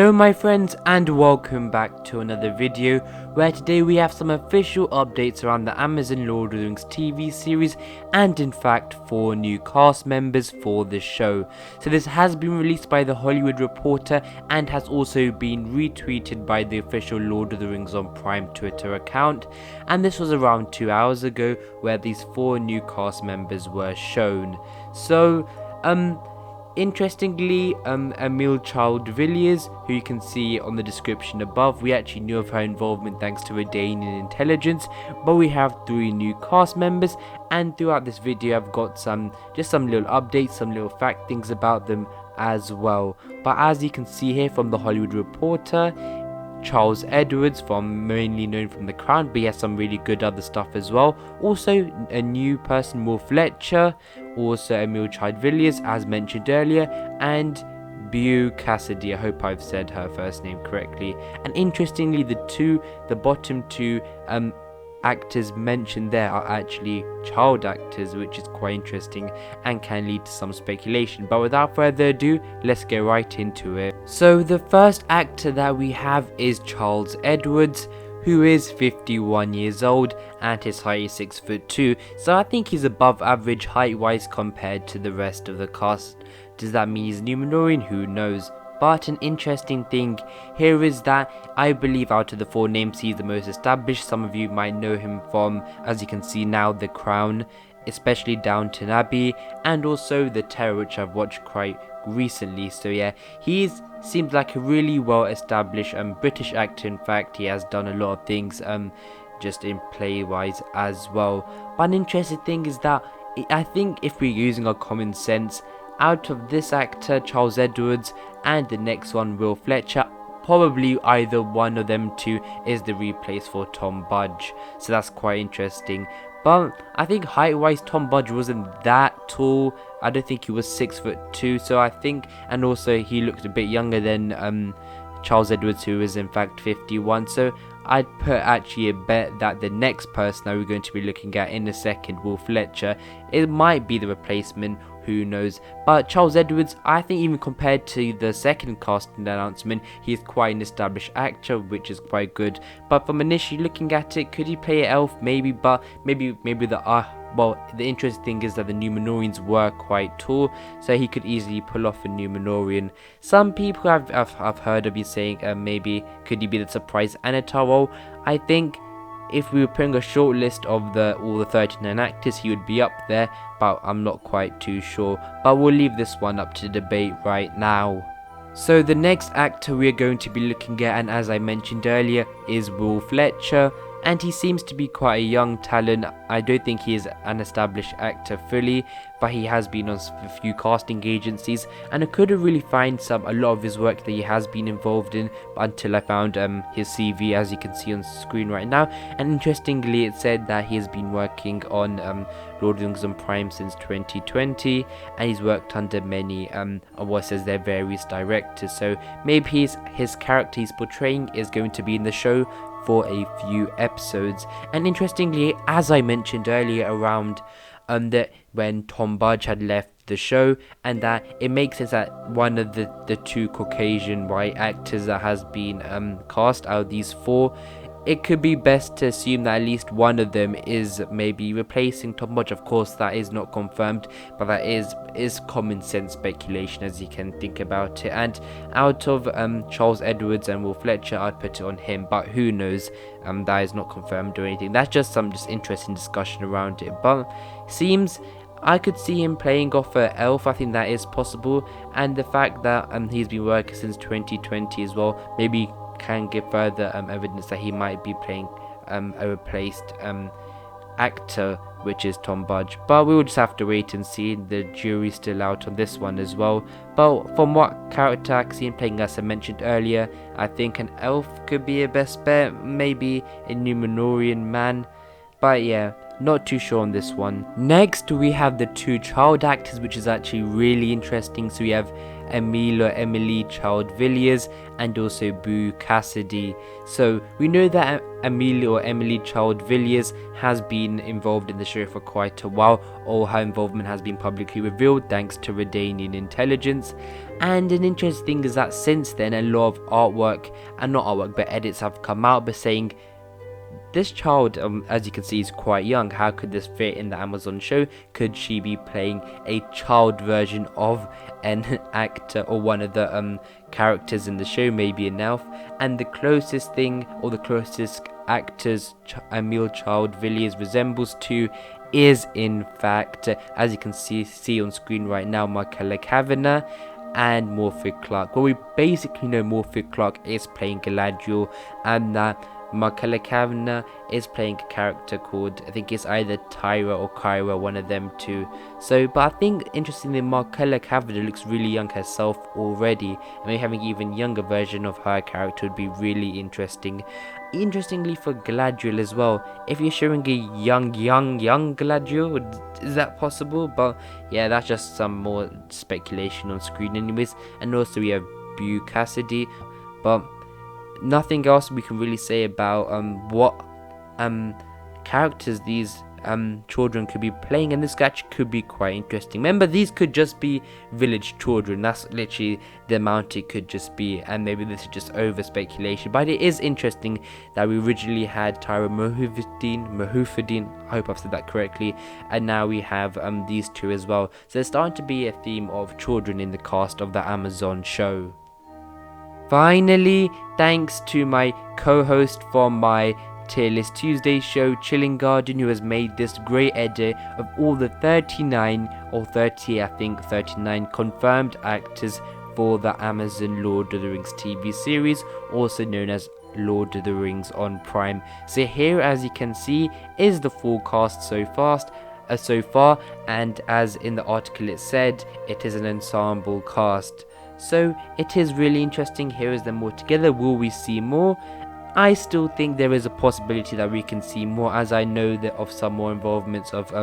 Hello my friends and welcome back to another video where today we have some official updates around the Amazon Lord of the Rings TV series and in fact 4 new cast members for the show. So this has been released by The Hollywood Reporter and has also been retweeted by the official Lord of the Rings on Prime Twitter account, and this was around 2 hours ago where these 4 new cast members were shown. So interestingly, Emilia Childvillius, who you can see on the description above, we actually knew of her involvement thanks to Redanian intelligence, but we have 3 new cast members, and throughout this video I've got some little updates, some little fact things about them as well. But as you can see here from The Hollywood Reporter, Charles Edwards, mainly known from The Crown, but he has some really good other stuff as well. Also a new person, Fletcher, also Emilia Childvillius as mentioned earlier, and Cassidy, I hope I've said her first name correctly. And interestingly, the bottom 2 actors mentioned there are actually child actors, which is quite interesting and can lead to some speculation. But without further ado, let's get right into it. So the first actor that we have is Charles Edwards, who is 51 years old and his height is 6'2", so I think he's above average height wise compared to the rest of the cast. Does that mean he's Numenorian? Who knows? But an interesting thing here is that I believe out of the 4 names he's the most established. Some of you might know him from, as you can see now, The Crown, especially Downton Abbey, and also The Terror, which I've watched quite recently. So yeah, he seems like a really well established British actor. In fact, he has done a lot of things just in play wise as well. But an interesting thing is that I think if we're using our common sense, out of this actor Charles Edwards and the next one Fletcher, probably either one of them 2 is the replace for Tom Budge, so that's quite interesting. But I think height wise Tom Budge wasn't that tall. I don't think he was 6'2", so I think, and also he looked a bit younger than Charles Edwards, who is in fact 51, so I'd put actually a bet that the next person that we're going to be looking at in a second, Fletcher, it might be the replacement, who knows. But Charles Edwards, I think even compared to the second casting announcement, he is quite an established actor, which is quite good. But from initially looking at it, could he play an elf? Maybe, but maybe well, the interesting thing is that the Numenorians were quite tall, so he could easily pull off a Numenorian. Some people I've heard of you saying maybe could he be the surprise Anatar role. I think if we were putting a short list of all the 39 actors, he would be up there, but I'm not quite too sure. But we'll leave this one up to debate right now. So the next actor we are going to be looking at, and as I mentioned earlier, is Fletcher, and he seems to be quite a young talent. I don't think he is an established actor fully, but he has been on a few casting agencies, and I couldn't really find a lot of his work that he has been involved in until I found his CV, as you can see on screen right now. And interestingly, it said that he has been working on Lord of the Rings on Prime since 2020, and he's worked under many of what says they're various directors, so maybe his character he's portraying is going to be in the show for a few episodes. And interestingly, as I mentioned earlier around that when Tom Budge had left the show, and that it makes sense that one of the 2 Caucasian white actors that has been cast out of these 4, it could be best to assume that at least one of them is maybe replacing Tom Budge. Of course, that is not confirmed, but that is common sense speculation as you can think about it. And out of Charles Edwards and Fletcher, I'd put it on him, but who knows? That is not confirmed or anything. That's just some interesting discussion around it. But seems I could see him playing off an elf. I think that is possible, and the fact that he's been working since 2020 as well, maybe can give further evidence that he might be playing a replaced actor, which is Tom Budge. But we will just have to wait and see. The jury's still out on this one as well. But from what character I see him playing, as I mentioned earlier, I think an elf could be a best bet, maybe a Numenorian man. But yeah, not too sure on this one. Next we have the 2 child actors, which is actually really interesting. So we have Emily Childvillius, and also Boo Cassidy. So we know that Emily Childvillius has been involved in the show for quite a while. All her involvement has been publicly revealed thanks to Redanian intelligence. And an interesting thing is that since then, a lot of artwork, and not artwork but edits, have come out but saying this child, as you can see, is quite young. How could this fit in the Amazon show? Could she be playing a child version of an actor or one of the characters in the show, maybe an elf? And the closest thing, or the closest actors Emilia Childvillius resembles to is in fact, as you can see on screen right now, MacLeod and Morphic Clark. Well, we basically know Morphic Clark is playing Galadriel, and that MacLeod is playing a character called, I think it's either Tyra or Kyra, one of them two. So, but I think interestingly, MacLeod looks really young herself already, and maybe having an even younger version of her character would be really interesting. Interestingly for Galadriel as well, if you're showing a young Galadriel, is that possible? But yeah, that's just some more speculation on screen anyways. And also we have Boo Cassidy, but nothing else we can really say about what characters these children could be playing, and this actually could be quite interesting. Remember, these could just be village children. That's literally the amount it could just be, and maybe this is just over speculation, but it is interesting that we originally had Tyra Mahufadine, I hope I've said that correctly, and now we have these two as well. So there's starting to be a theme of children in the cast of the Amazon show. Finally, thanks to my co-host from my Tier List Tuesday show, Chilling Garden, who has made this great edit of all the 39 or 30, I think 39 confirmed actors for the Amazon Lord of the Rings TV series, also known as Lord of the Rings on Prime. So here, as you can see, is the full cast so far, and as in the article it said, it is an ensemble cast. So it is really interesting. Here is them all together. Will we see more? I still think there is a possibility that we can see more, as I know that of some more involvements of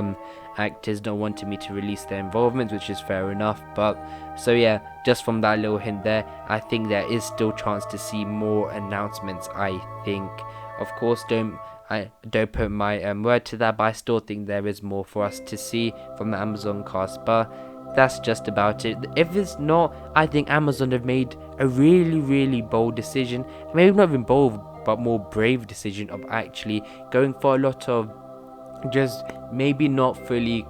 actors not wanting me to release their involvements, which is fair enough. But so yeah, just from that little hint there, I think there is still chance to see more announcements. I think, of course, don't put my word to that, but I still think there is more for us to see from the Amazon cast. But that's just about it. If it's not, I think Amazon have made a really bold decision, maybe not even bold but more brave decision, of actually going for a lot of just maybe not fully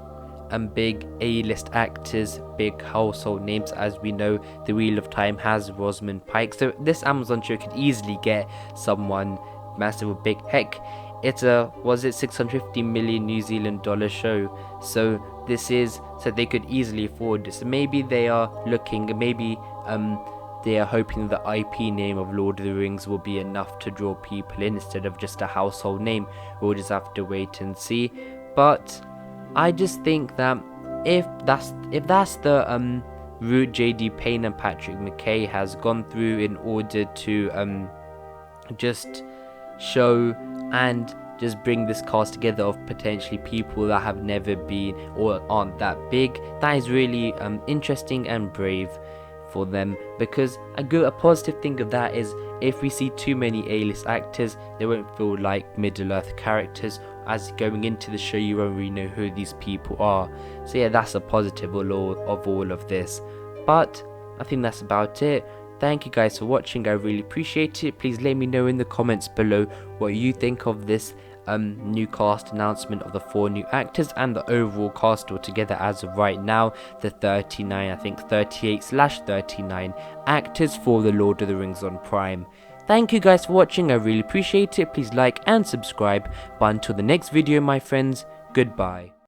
big A-list actors, big household names. As we know, the Wheel of Time has Rosamund Pike, so this Amazon show could easily get someone massive or big. Heck, it's a 650 million New Zealand dollar show, so this is, so they could easily afford this. So maybe they are looking, maybe they are hoping the IP name of Lord of the Rings will be enough to draw people in instead of just a household name. We'll just have to wait and see. But I just think that if that's the route JD Payne and Patrick McKay has gone through in order to just show and just bring this cast together of potentially people that have never been or aren't that big, that is really interesting and brave for them. Because a positive thing of that is, if we see too many A-list actors, they won't feel like Middle-earth characters. As going into the show, you won't really know who these people are. So yeah, that's a positive of all of this. But I think that's about it. Thank you guys for watching, I really appreciate it. Please let me know in the comments below what you think of this new cast announcement of the 4 new actors and the overall cast altogether as of right now, the 38/39 actors for the Lord of the Rings on Prime. Thank you guys for watching, I really appreciate it. Please like and subscribe. But until the next video, my friends, goodbye.